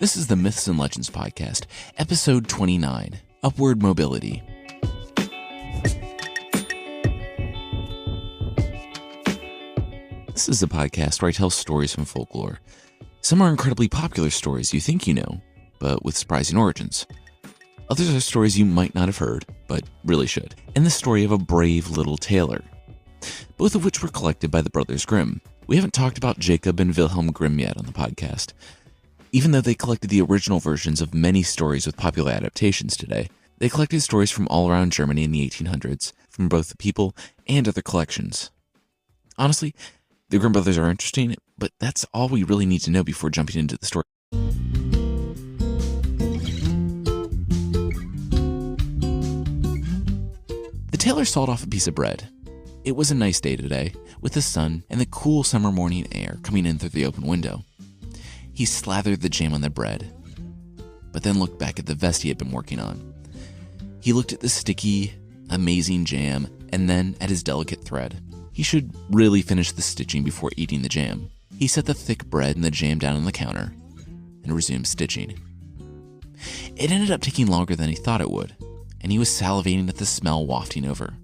This is the Myths and Legends Podcast, episode 29, Upward Mobility. This is a podcast where I tell stories from folklore. Some are incredibly popular stories you think you know, but with surprising origins. Others are stories you might not have heard, but really should, and the story of a brave little tailor, both of which were collected by the Brothers Grimm. We haven't talked about Jacob and Wilhelm Grimm yet on the podcast. Even though they collected the original versions of many stories with popular adaptations today, they collected stories from all around Germany in the 1800s, from both the people and other collections. Honestly, the Grimm brothers are interesting, but that's all we really need to know before jumping into the story. The tailor sawed off a piece of bread. It was a nice day today, with the sun and the cool summer morning air coming in through the open window. He slathered the jam on the bread, but then looked back at the vest he had been working on. He looked at the sticky, amazing jam, and then at his delicate thread. He should really finish the stitching before eating the jam. He set the thick bread and the jam down on the counter and resumed stitching. It ended up taking longer than he thought it would, and he was salivating at the smell wafting over.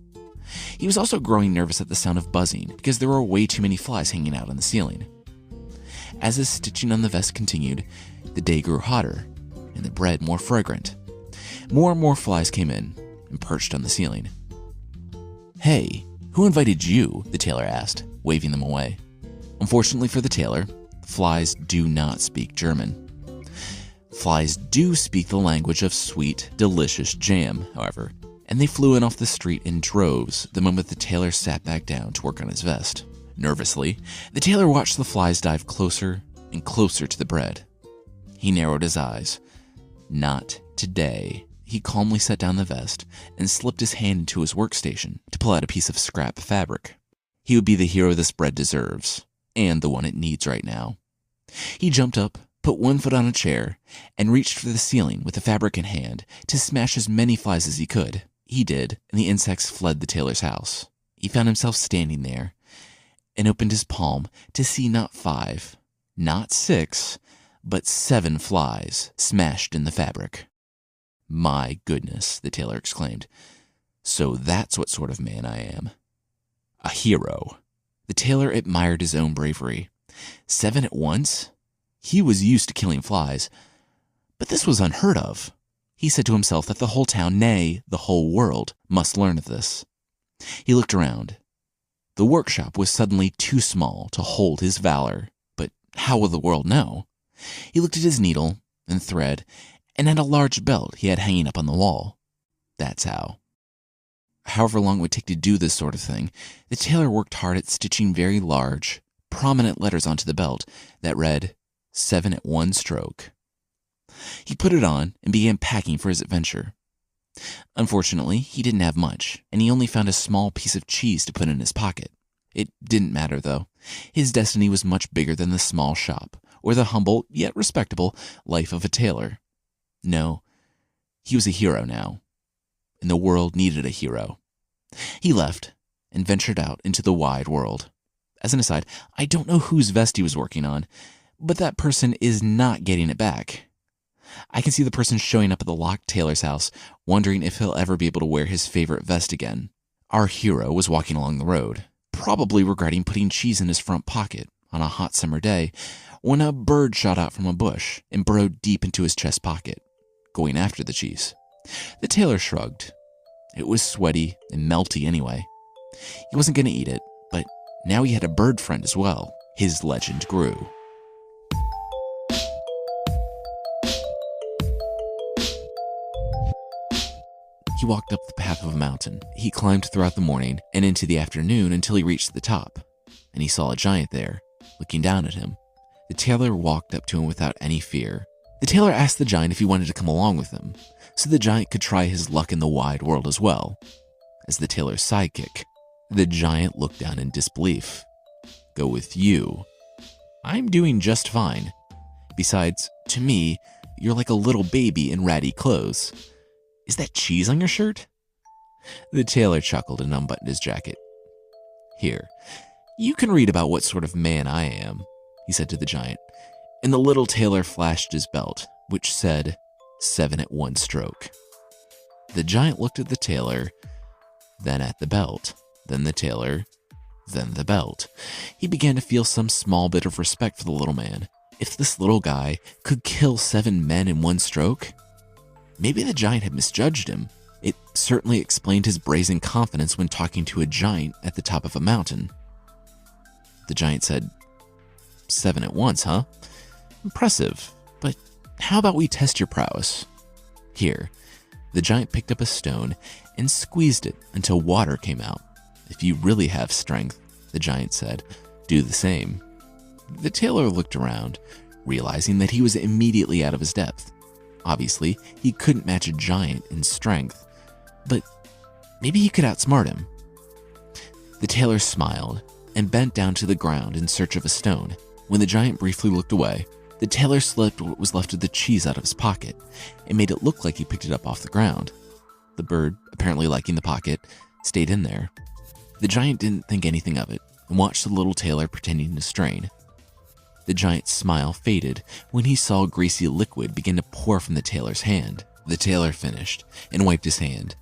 He was also growing nervous at the sound of buzzing because there were way too many flies hanging out on the ceiling. As his stitching on the vest continued, the day grew hotter and the bread more fragrant. More and more flies came in and perched on the ceiling. "Hey, who invited you?" the tailor asked, waving them away. Unfortunately for the tailor, flies do not speak German. Flies do speak the language of sweet, delicious jam, however, and they flew in off the street in droves the moment the tailor sat back down to work on his vest. Nervously, the tailor watched the flies dive closer and closer to the bread. He narrowed his eyes. Not today. He calmly set down the vest and slipped his hand into his workstation to pull out a piece of scrap fabric. He would be the hero this bread deserves, and the one it needs right now. He jumped up, put one foot on a chair, and reached for the ceiling with the fabric in hand to smash as many flies as he could. He did, and the insects fled the tailor's house. He found himself standing there and opened his palm to see not 5, not 6, but 7 flies smashed in the fabric. "My goodness," the tailor exclaimed. "So that's what sort of man I am. A hero." The tailor admired his own bravery. 7 at once? He was used to killing flies, but this was unheard of. He said to himself that the whole town, nay, the whole world, must learn of this. He looked around. The workshop was suddenly too small to hold his valor, but how will the world know? He looked at his needle and thread and at a large belt he had hanging up on the wall. That's how. However long it would take to do this sort of thing, the tailor worked hard at stitching very large, prominent letters onto the belt that read 7 at one stroke. He put it on and began packing for his adventure. Unfortunately, he didn't have much, and he only found a small piece of cheese to put in his pocket. It didn't matter, though. His destiny was much bigger than the small shop, or the humble, yet respectable, life of a tailor. No, he was a hero now, and the world needed a hero. He left and ventured out into the wide world. As an aside, I don't know whose vest he was working on, but that person is not getting it back. I can see the person showing up at the locked tailor's house, wondering if he'll ever be able to wear his favorite vest again. Our hero was walking along the road, probably regretting putting cheese in his front pocket on a hot summer day, when a bird shot out from a bush and burrowed deep into his chest pocket, going after the cheese. The tailor shrugged. It was sweaty and melty anyway. He wasn't going to eat it, but now he had a bird friend as well. His legend grew. He walked up the path of a mountain. He climbed throughout the morning and into the afternoon until he reached the top, and he saw a giant there, looking down at him. The tailor walked up to him without any fear. The tailor asked the giant if he wanted to come along with him, so the giant could try his luck in the wide world as well. As the tailor's sidekick, the giant looked down in disbelief. "Go with you? I'm doing just fine. Besides, to me, you're like a little baby in ratty clothes. Is that cheese on your shirt?" The tailor chuckled and unbuttoned his jacket. "Here, you can read about what sort of man I am," he said to the giant. And the little tailor flashed his belt, which said 7 at 1 stroke. The giant looked at the tailor, then at the belt, then the tailor, then the belt. He began to feel some small bit of respect for the little man. If this little guy could kill 7 men in 1 stroke, maybe the giant had misjudged him. It certainly explained his brazen confidence when talking to a giant at the top of a mountain. The giant said, 7 at once, huh? Impressive, but how about we test your prowess? Here, the giant picked up a stone and squeezed it until water came out. If you really have strength, the giant said, do the same. The tailor looked around, realizing that he was immediately out of his depth. Obviously, he couldn't match a giant in strength, but maybe he could outsmart him. The tailor smiled and bent down to the ground in search of a stone. When the giant briefly looked away, the tailor slipped what was left of the cheese out of his pocket and made it look like he picked it up off the ground. The bird, apparently liking the pocket, stayed in there. The giant didn't think anything of it and watched the little tailor pretending to strain. The giant's smile faded when he saw greasy liquid begin to pour from the tailor's hand. The tailor finished and wiped his hand.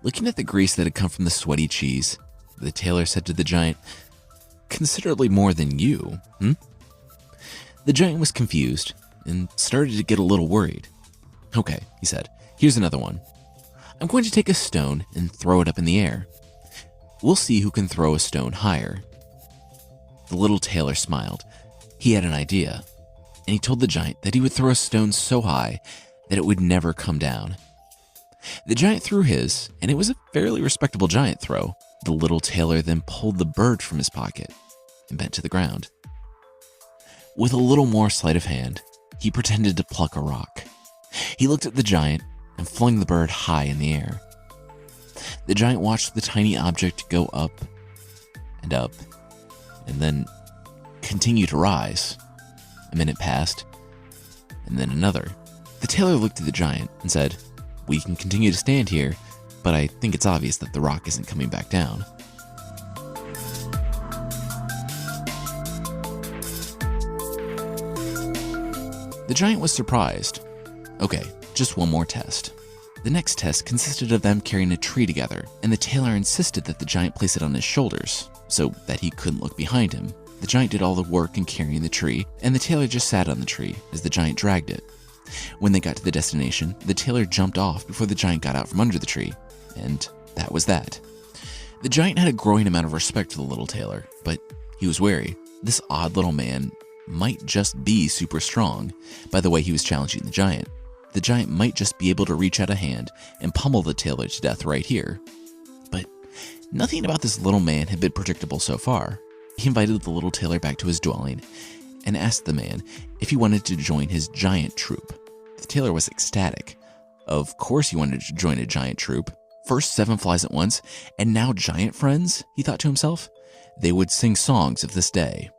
Looking at the grease that had come from the sweaty cheese, the tailor said to the giant, considerably more than you, The giant was confused and started to get a little worried. Okay, he said, here's another one. I'm going to take a stone and throw it up in the air. We'll see who can throw a stone higher. The little tailor smiled. He had an idea, and he told the giant that he would throw a stone so high that it would never come down. The giant threw his, and it was a fairly respectable giant throw. The little tailor then pulled the bird from his pocket and bent to the ground. With a little more sleight of hand, he pretended to pluck a rock. He looked at the giant and flung the bird high in the air. The giant watched the tiny object go up, and then continue to rise. A minute passed, and then another. The tailor looked at the giant and said, we can continue to stand here, but I think it's obvious that the rock isn't coming back down. The giant was surprised. Okay, just one more test. The next test consisted of them carrying a tree together, and the tailor insisted that the giant place it on his shoulders, so that he couldn't look behind him. The giant did all the work in carrying the tree, and the tailor just sat on the tree as the giant dragged it. When they got to the destination, the tailor jumped off before the giant got out from under the tree, and that was that. The giant had a growing amount of respect for the little tailor, but he was wary. This odd little man might just be super strong by the way he was challenging the giant. The giant might just be able to reach out a hand and pummel the tailor to death right here. But nothing about this little man had been predictable so far. He invited the little tailor back to his dwelling and asked the man if he wanted to join his giant troupe. The tailor was ecstatic. Of course he wanted to join a giant troupe. First 7 flies at once, and now giant friends, he thought to himself. They would sing songs of this day.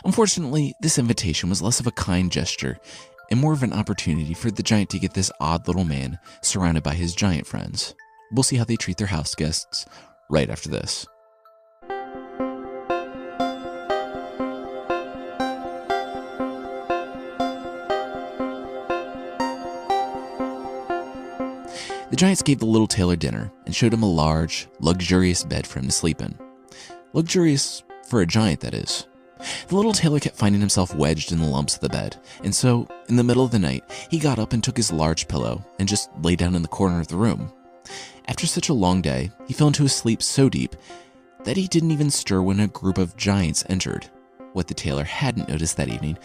Unfortunately, this invitation was less of a kind gesture and more of an opportunity for the giant to get this odd little man surrounded by his giant friends. We'll see how they treat their house guests right after this. The giants gave the little tailor dinner and showed him a large, luxurious bed for him to sleep in. Luxurious for a giant, that is. The little tailor kept finding himself wedged in the lumps of the bed, and so, in the middle of the night, he got up and took his large pillow and just lay down in the corner of the room. After such a long day, he fell into a sleep so deep that he didn't even stir when a group of giants entered. What the tailor hadn't noticed that evening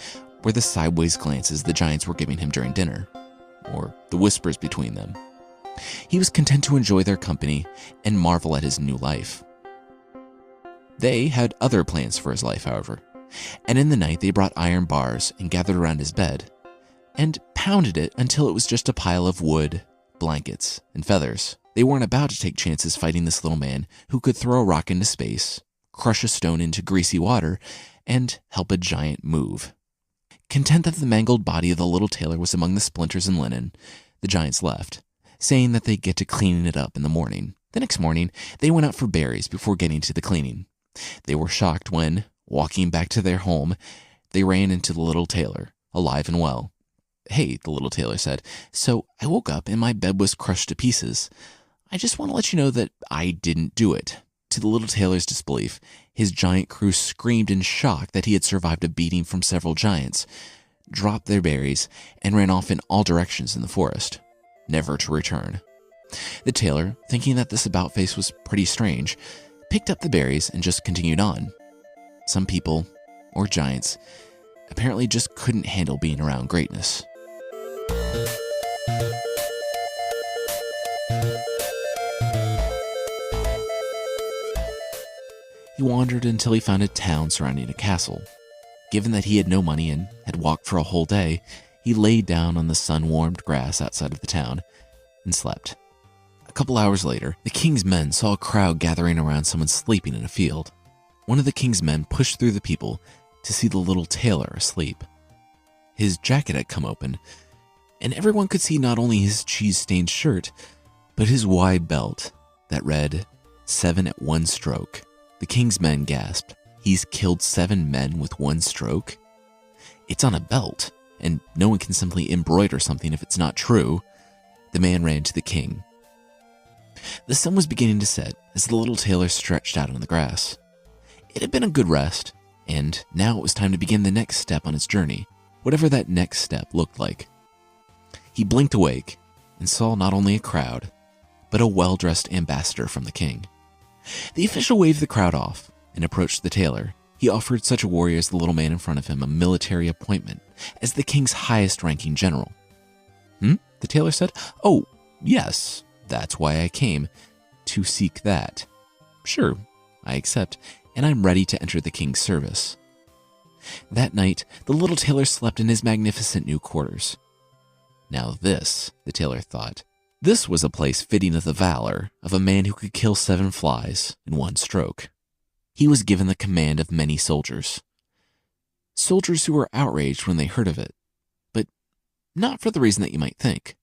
were the sideways glances the giants were giving him during dinner, or the whispers between them. He was content to enjoy their company and marvel at his new life. They had other plans for his life, however, and in the night they brought iron bars and gathered around his bed and pounded it until it was just a pile of wood, blankets, and feathers. They weren't about to take chances fighting this little man who could throw a rock into space, crush a stone into greasy water, and help a giant move. Content that the mangled body of the little tailor was among the splinters and linen, the giants left, saying that they'd get to cleaning it up in the morning. The next morning, they went out for berries before getting to the cleaning. They were shocked when, walking back to their home, they ran into the little tailor, alive and well. "Hey," the little tailor said, "so I woke up and my bed was crushed to pieces. I just want to let you know that I didn't do it." To the little tailor's disbelief, his giant crew screamed in shock that he had survived a beating from several giants, dropped their berries, and ran off in all directions in the forest, never to return. The tailor, thinking that this about-face was pretty strange, picked up the berries and just continued on. Some people, or giants, apparently just couldn't handle being around greatness. He wandered until he found a town surrounding a castle. Given that he had no money and had walked for a whole day, he lay down on the sun-warmed grass outside of the town and slept. A couple hours later, the king's men saw a crowd gathering around someone sleeping in a field. One of the king's men pushed through the people to see the little tailor asleep. His jacket had come open, and everyone could see not only his cheese-stained shirt, but his wide belt that read 7 at 1 stroke. The king's men gasped. He's killed 7 men with 1 stroke? It's on a belt, and no one can simply embroider something if it's not true. The man ran to the king. The sun was beginning to set as the little tailor stretched out on the grass. It had been a good rest, and now it was time to begin the next step on his journey, whatever that next step looked like. He blinked awake and saw not only a crowd, but a well-dressed ambassador from the king. The official waved the crowd off and approached the tailor. He offered such a warrior as the little man in front of him a military appointment as the king's highest-ranking general. The tailor said. "Oh, yes, that's why I came, to seek that." "Sure, I accept, and I'm ready to enter the king's service." That night, the little tailor slept in his magnificent new quarters. Now this, the tailor thought, this was a place fitting of the valor of a man who could kill 7 flies in 1 stroke. He was given the command of many soldiers. Soldiers who were outraged when they heard of it, but not for the reason that you might think.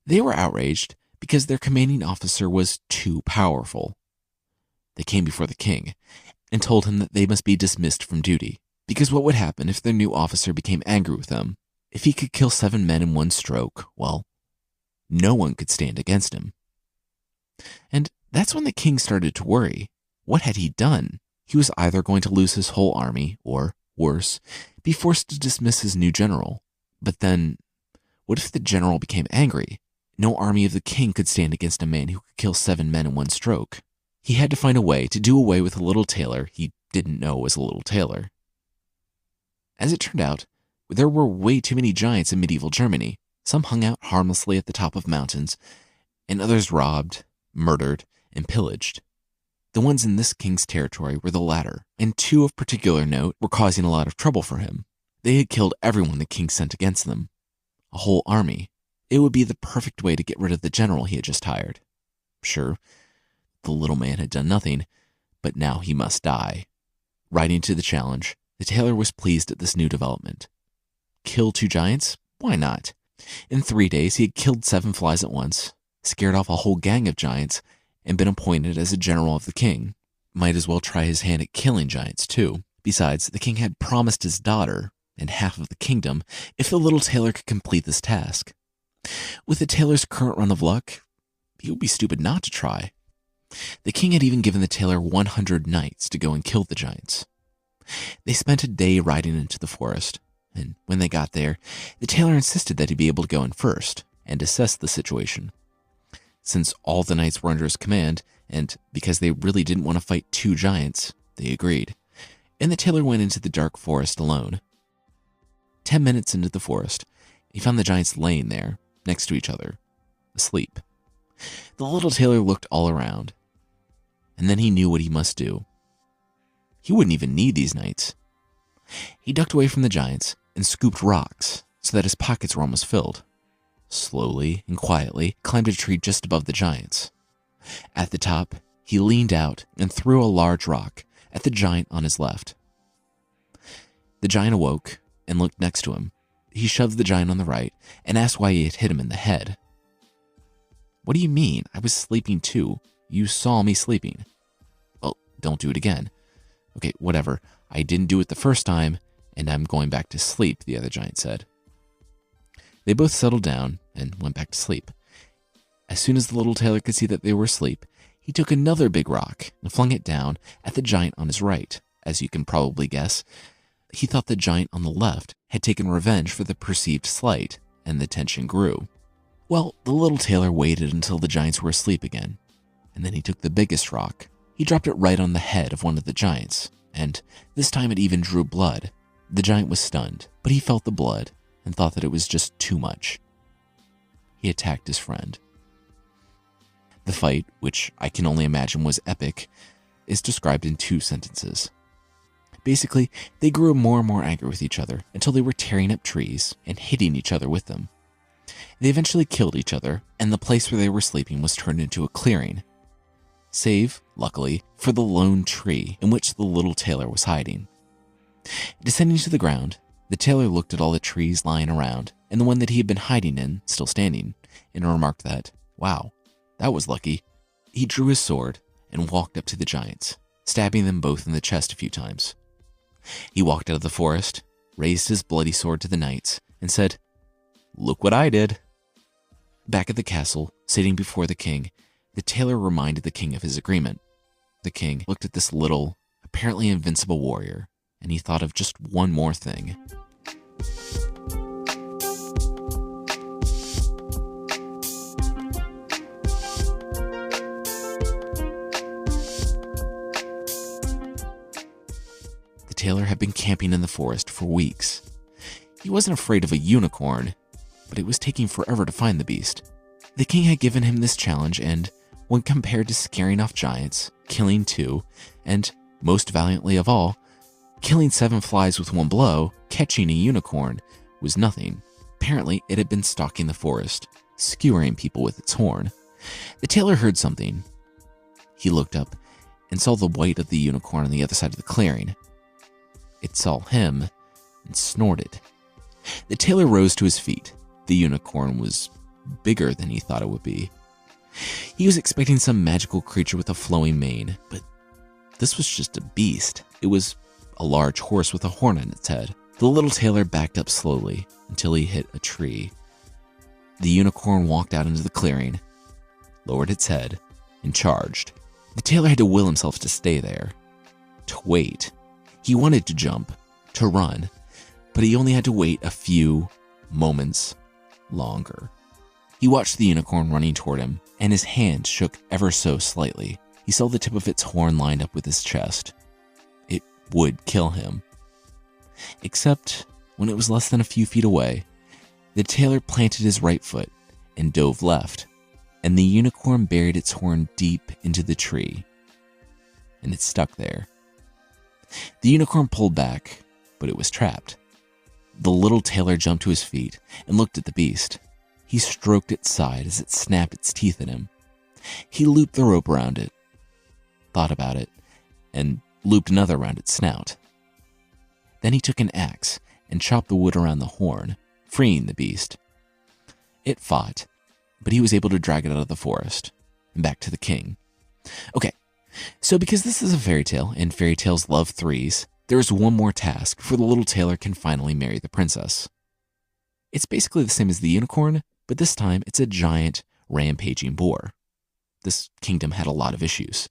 They were outraged because their commanding officer was too powerful. They came before the king and told him that they must be dismissed from duty, because what would happen if their new officer became angry with them? If he could kill 7 men in 1 stroke, well, no one could stand against him. And that's when the king started to worry. What had he done? He was either going to lose his whole army, or, worse, be forced to dismiss his new general. But then, what if the general became angry? No army of the king could stand against a man who could kill 7 men in 1 stroke. He had to find a way to do away with a little tailor he didn't know was a little tailor. As it turned out, there were way too many giants in medieval Germany. Some hung out harmlessly at the top of mountains, and others robbed, murdered, and pillaged. The ones in this king's territory were the latter, and 2 of particular note were causing a lot of trouble for him. They had killed everyone the king sent against them. A whole army. It would be the perfect way to get rid of the general he had just hired. Sure, the little man had done nothing, but now he must die. Riding to the challenge, the tailor was pleased at this new development. Kill 2 giants? Why not? In 3 days, he had killed 7 flies at once, scared off a whole gang of giants, and been appointed as a general of the king. Might as well try his hand at killing giants, too. Besides, the king had promised his daughter, and half of the kingdom, if the little tailor could complete this task. With the tailor's current run of luck, he would be stupid not to try. The king had even given the tailor 100 knights to go and kill the giants. They spent a day riding into the forest, and when they got there, the tailor insisted that he be able to go in first and assess the situation. Since all the knights were under his command, and because they really didn't want to fight 2 giants, they agreed, and the tailor went into the dark forest alone. 10 minutes into the forest, he found the giants laying there, next to each other, asleep. The little tailor looked all around, and then he knew what he must do. He wouldn't even need these knights. He ducked away from the giants and scooped rocks so that his pockets were almost filled. Slowly and quietly climbed a tree just above the giants. At the top, he leaned out and threw a large rock at the giant on his left. The giant awoke and looked next to him. He shoved the giant on the right and asked why he had hit him in the head. "What do you mean? I was sleeping too. You saw me sleeping." "Well, don't do it again." "Okay, whatever. I didn't do it the first time, "And I'm going back to sleep," the other giant said. They both settled down and went back to sleep. As soon as the little tailor could see that they were asleep, he took another big rock and flung it down at the giant on his right. As you can probably guess, he thought the giant on the left had taken revenge for the perceived slight, and the tension grew. Well, the little tailor waited until the giants were asleep again, and then he took the biggest rock. He dropped it right on the head of one of the giants, and this time it even drew blood. The giant was stunned, but he felt the blood and thought that it was just too much. He attacked his friend. The fight, which I can only imagine was epic, is described in 2 sentences. Basically, they grew more and more angry with each other until they were tearing up trees and hitting each other with them. They eventually killed each other, and the place where they were sleeping was turned into a clearing, save, luckily, for the lone tree in which the little tailor was hiding. Descending to the ground, the tailor looked at all the trees lying around and the one that he had been hiding in still standing, and remarked that, wow, that was lucky. He drew his sword and walked up to the giants, stabbing them both in the chest a few times. He walked out of the forest, raised his bloody sword to the knights, and said, "Look what I did." Back at the castle, sitting before the king, the tailor reminded the king of his agreement. The king looked at this little, apparently invincible warrior, and he thought of just one more thing. The tailor had been camping in the forest for weeks. He wasn't afraid of a unicorn, but it was taking forever to find the beast. The king had given him this challenge, and when compared to scaring off giants, killing 2, and, most valiantly of all, killing 7 flies with 1 blow, catching a unicorn, was nothing. Apparently, it had been stalking the forest, skewering people with its horn. The tailor heard something. He looked up and saw the white of the unicorn on the other side of the clearing. It saw him and snorted. The tailor rose to his feet. The unicorn was bigger than he thought it would be. He was expecting some magical creature with a flowing mane, but this was just a beast. It was a large horse with a horn on its head. The little tailor backed up slowly until he hit a tree. The unicorn walked out into the clearing, lowered its head, and charged. The tailor had to will himself to stay there, to wait. He wanted to jump, to run, but he only had to wait a few moments longer. He watched the unicorn running toward him, and his hand shook ever so slightly. He saw the tip of its horn lined up with his chest. It would kill him. Except when it was less than a few feet away, the tailor planted his right foot and dove left, and the unicorn buried its horn deep into the tree, and it stuck there. The unicorn pulled back, but it was trapped. The little tailor jumped to his feet and looked at the beast. He stroked its side as it snapped its teeth at him. He looped the rope around it, thought about it, and looped another around its snout. Then he took an axe and chopped the wood around the horn, freeing the beast. It fought, but he was able to drag it out of the forest and back to the king. Okay, so because this is a fairy tale and fairy tales love 3s, there is one more task before the little tailor can finally marry the princess. It's basically the same as the unicorn, but this time it's a giant, rampaging boar. This kingdom had a lot of issues.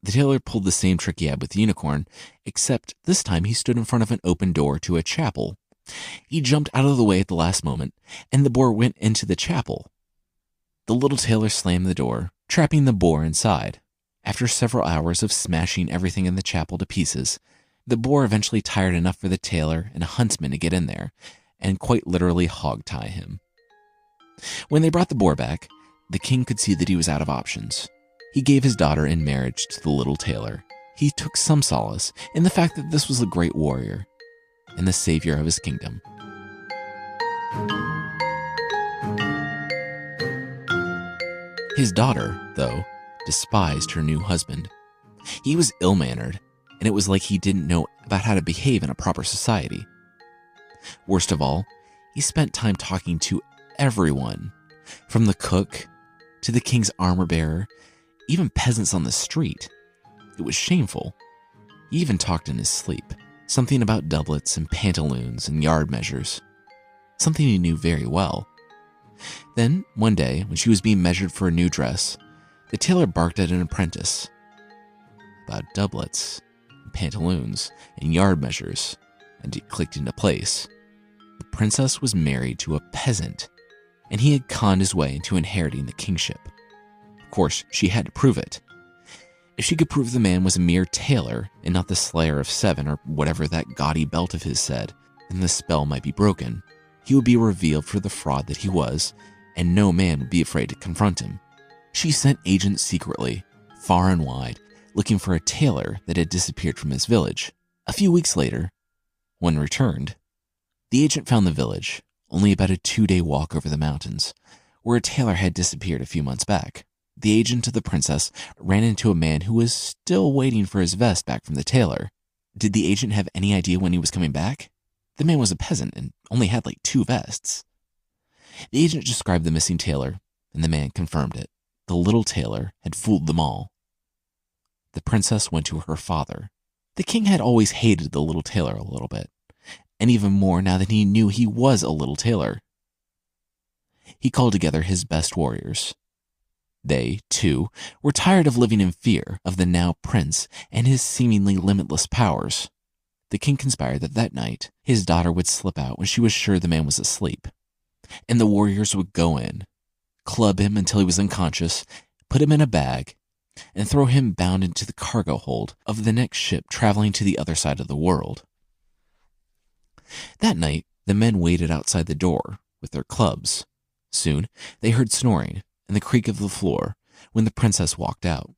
The tailor pulled the same trick he had with the unicorn, except this time he stood in front of an open door to a chapel. He jumped out of the way at the last moment, and the boar went into the chapel. The little tailor slammed the door, trapping the boar inside. After several hours of smashing everything in the chapel to pieces, the boar eventually tired enough for the tailor and a huntsman to get in there and quite literally hog-tie him. When they brought the boar back, the king could see that he was out of options. He gave his daughter in marriage to the little tailor. He took some solace in the fact that this was a great warrior and the savior of his kingdom. His daughter, though, despised her new husband. He was ill-mannered, and it was like he didn't know about how to behave in a proper society. Worst of all, he spent time talking to everyone, from the cook to the king's armor-bearer, even peasants on the street. It was shameful. He even talked in his sleep. Something about doublets and pantaloons and yard measures. Something he knew very well. Then, one day, when she was being measured for a new dress, the tailor barked at an apprentice about doublets, and pantaloons, and yard measures, and it clicked into place. The princess was married to a peasant, and he had conned his way into inheriting the kingship. Of course, she had to prove it. If she could prove the man was a mere tailor and not the slayer of 7 or whatever that gaudy belt of his said, then the spell might be broken. He would be revealed for the fraud that he was, and no man would be afraid to confront him. She sent agents secretly, far and wide, looking for a tailor that had disappeared from his village. A few weeks later, when returned, the agent found the village, only about a 2-day walk over the mountains, where a tailor had disappeared a few months back. The agent of the princess ran into a man who was still waiting for his vest back from the tailor. Did the agent have any idea when he was coming back? The man was a peasant and only had 2 vests. The agent described the missing tailor, and the man confirmed it. The little tailor had fooled them all. The princess went to her father. The king had always hated the little tailor a little bit, and even more now that he knew he was a little tailor. He called together his best warriors. They, too, were tired of living in fear of the now prince and his seemingly limitless powers. The king conspired that night his daughter would slip out when she was sure the man was asleep, and the warriors would go in, club him until he was unconscious, put him in a bag, and throw him bound into the cargo hold of the next ship traveling to the other side of the world. That night, the men waited outside the door with their clubs. Soon, they heard snoring and the creak of the floor when the princess walked out.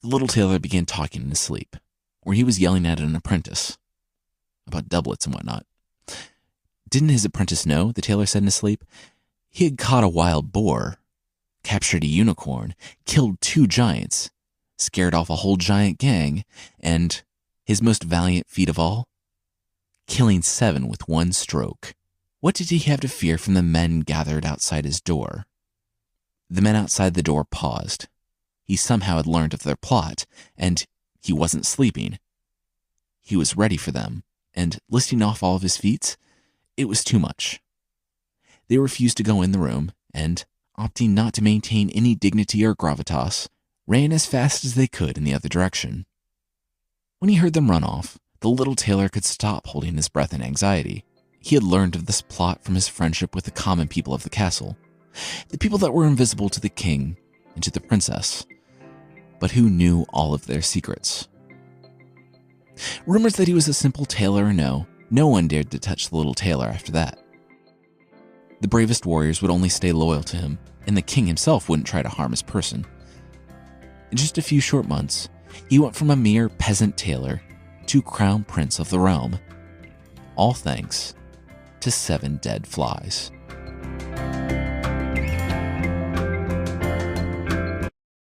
The little tailor began talking in his sleep, where he was yelling at an apprentice about doublets and whatnot. Didn't his apprentice know, the tailor said in his sleep? He had caught a wild boar, captured a unicorn, killed 2 giants, scared off a whole giant gang, and, his most valiant feat of all, killing 7 with 1 stroke. What did he have to fear from the men gathered outside his door? The men outside the door paused. He somehow had learned of their plot, and he wasn't sleeping. He was ready for them, and listing off all of his feats, it was too much. They refused to go in the room, and, opting not to maintain any dignity or gravitas, ran as fast as they could in the other direction. When he heard them run off, the little tailor could stop holding his breath in anxiety. He had learned of this plot from his friendship with the common people of the castle, the people that were invisible to the king and to the princess, but who knew all of their secrets. Rumors that he was a simple tailor or no one dared to touch the little tailor after that. The bravest warriors would only stay loyal to him, and the king himself wouldn't try to harm his person. In just a few short months, he went from a mere peasant tailor to crown prince of the realm, all thanks to 7 dead flies.